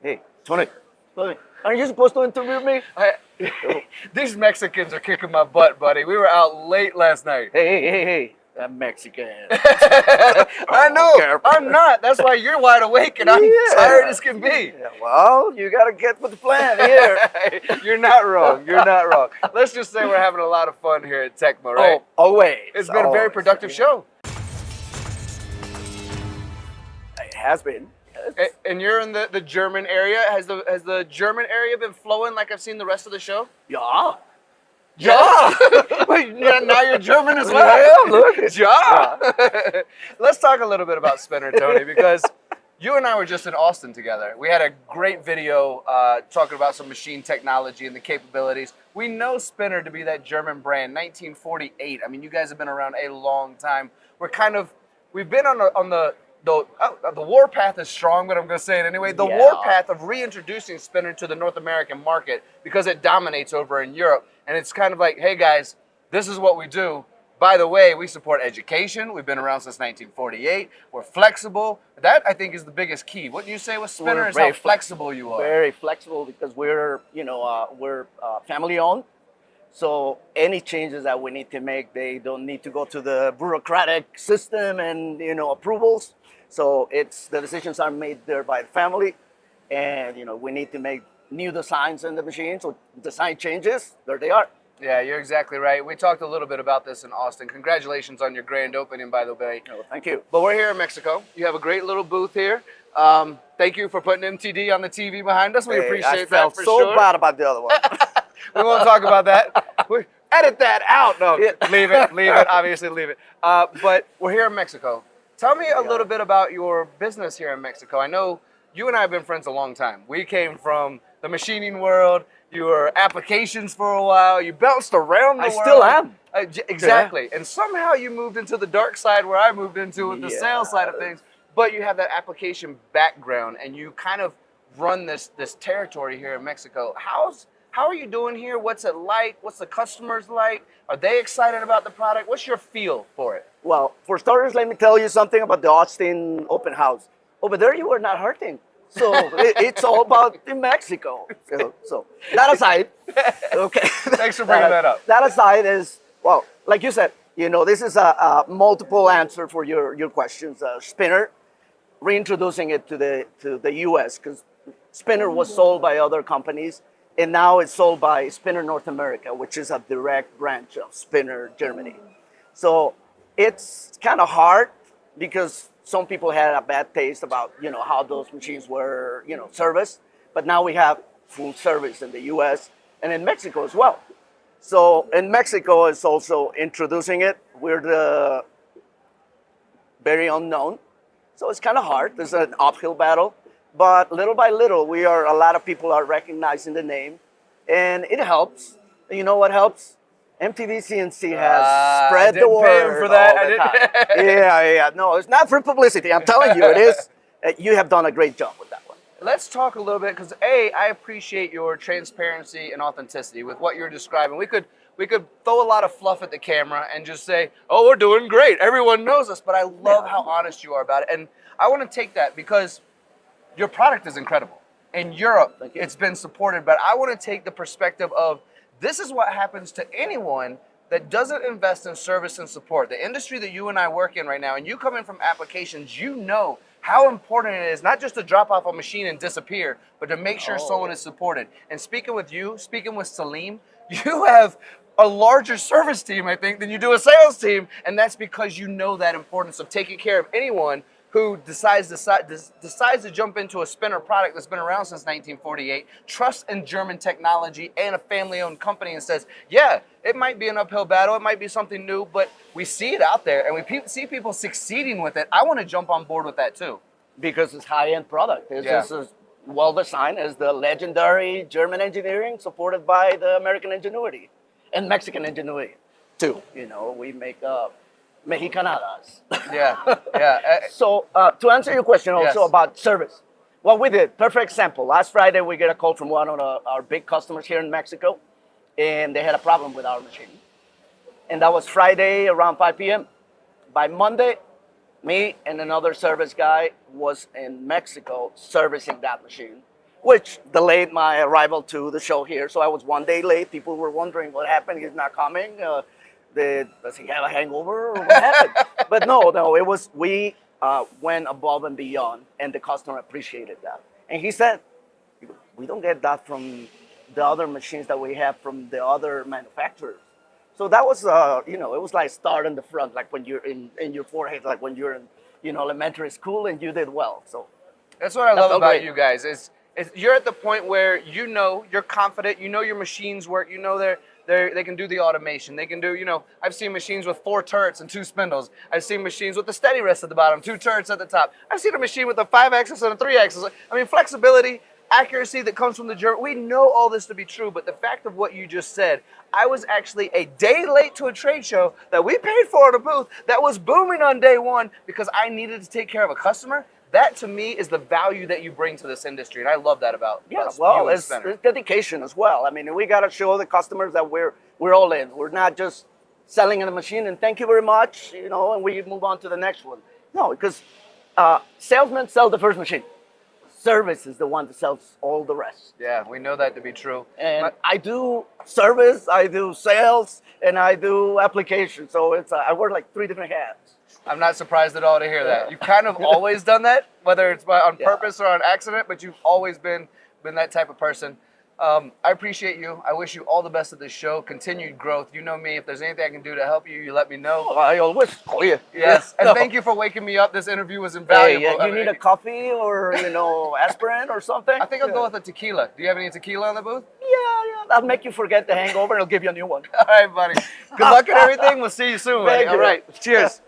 Hey, Tony, aren't you supposed to interview me? These Mexicans are kicking my butt, buddy. We were out late last night. Hey, I'm Mexican. I know. I'm not. That's why you're wide awake and I'm tired as can be. Yeah, well, you got to get with the plan here. You're not wrong. You're not wrong. Let's just say we're having a lot of fun here at TECMA, right? Oh, always. It's been a very productive show. It has been. And you're in the German area. Has the German area been flowing like I've seen the rest of the show? Yeah. Wait, now you're German as well? Yeah, look. Yeah. Let's talk a little bit about Spinner, Tony, because you and I were just in Austin together. We had a great video talking about some machine technology and the capabilities. We know Spinner to be that German brand, 1948. I mean, you guys have been around a long time. We've been on the war path is strong, but I'm going to say it anyway. The war path of reintroducing Spinner to the North American market because it dominates over in Europe. And it's kind of like, hey guys, this is what we do. By the way, we support education. We've been around since 1948. We're flexible. That, I think, is the biggest key. What you say with Spinner is how flexible you are. Very flexible because we're family owned. So any changes that we need to make, they don't need to go to the bureaucratic system and approvals. So the decisions are made there by the family, and we need to make new designs in the machine. So design changes, there they are. Yeah, you're exactly right. We talked a little bit about this in Austin. Congratulations on your grand opening, by the way. Oh, thank you. But we're here in Mexico. You have a great little booth here. Thank you for putting MTD on the TV behind us. We appreciate that for sure. I felt so bad about the other one. We won't talk about that. Edit that out. No, leave it. Obviously, leave it. But we're here in Mexico. Tell me a little bit about your business here in Mexico. I know you and I have been friends a long time. We came from the machining world. You were applications for a while. You bounced around the world. I still am. Exactly. Yeah. And somehow you moved into the dark side where I moved into with the sales side of things. But you have that application background and you kind of run this territory here in Mexico. How are you doing here? What's it like? What's the customers like? Are they excited about the product? What's your feel for it? Well, for starters, let me tell you something about the Austin open house. Over there, you were not hurting. So it's all about in Mexico. So that aside, okay. Thanks for bringing that up. That aside is, well, like you said, this is a multiple answer for your questions. Spinner, reintroducing it to the U.S. because Spinner was sold by other companies. And now it's sold by Spinner North America, which is a direct branch of Spinner Germany. So it's kind of hard because some people had a bad taste about, how those machines were, serviced. But now we have full service in the US and in Mexico as well. So in Mexico is also introducing it. We're the very unknown. So it's kind of hard. There's an uphill battle. But little by little, a lot of people are recognizing the name, and it helps. You know what helps? MTDCNC has spread the word for that. all the time. Yeah. No, it's not for publicity. I'm telling you, it is. You have done a great job with that one. Let's talk a little bit, because I appreciate your transparency and authenticity with what you're describing. We could throw a lot of fluff at the camera and just say, oh, we're doing great. Everyone knows us. But I love how honest you are about it. And I want to take that because your product is incredible. In Europe, it's been supported, but I want to take the perspective of this is what happens to anyone that doesn't invest in service and support. The industry that you and I work in right now, and you come in from applications, you know how important it is not just to drop off a machine and disappear, but to make sure someone is supported. And speaking with Salim, you have a larger service team, I think, than you do a sales team, and that's because you know that importance of taking care of anyone who decides to jump into a Spinner product that's been around since 1948, trusts in German technology and a family-owned company and says, yeah, it might be an uphill battle, it might be something new, but we see it out there and we see people succeeding with it. I want to jump on board with that too. Because it's high-end product. It's well-designed. It's the legendary German engineering supported by the American ingenuity and Mexican ingenuity too. We make Mexicanadas. Yeah. So to answer your question also about service, what we did, perfect example. Last Friday, we get a call from one of our big customers here in Mexico, and they had a problem with our machine. And that was Friday around 5 p.m. By Monday, me and another service guy was in Mexico servicing that machine. which delayed my arrival to the show here. So I was 1 day late. People were wondering what happened. He's not coming. Does he have a hangover or what happened? But no, it was, we went above and beyond, and the customer appreciated that. And he said, we don't get that from the other machines that we have from the other manufacturers. So that was, it was like start in the front, like when you're in your forehead, like when you're in, elementary school and you did well. So that's what I love about great. you guys is you're at the point where you're confident, your machines work, they can do the automation. They can do, I've seen machines with 4 turrets and 2 spindles. I've seen machines with the steady rest at the bottom, 2 turrets at the top. I've seen a machine with a 5-axis and a 3-axis. I mean, flexibility, accuracy that comes from the German. We know all this to be true, but the fact of what you just said, I was actually a day late to a trade show that we paid for at a booth that was booming on day 1 because I needed to take care of a customer. That to me is the value that you bring to this industry, and I love that about well, it's dedication as well. I mean, we got to show the customers that we're all in. We're not just selling a machine and thank you very much, and we move on to the next one. No, because salesmen sell the first machine. Service is the one that sells all the rest. Yeah, we know that to be true. And I do service, I do sales, and I do application. So I wear like 3 different hats. I'm not surprised at all to hear that. You've kind of always done that, whether it's on purpose or on accident, but you've always been that type of person. I appreciate you. I wish you all the best at this show, continued growth. You know me. If there's anything I can do to help you, you let me know. Oh, I always call you. Yes, and thank you for waking me up. This interview was invaluable. Hey, you need a coffee or, aspirin or something? I think I'll go with a tequila. Do you have any tequila on the booth? Yeah. That'll make you forget the hangover and I'll give you a new one. All right, buddy. Good luck and everything. We'll see you soon. Thank you. All right. Cheers.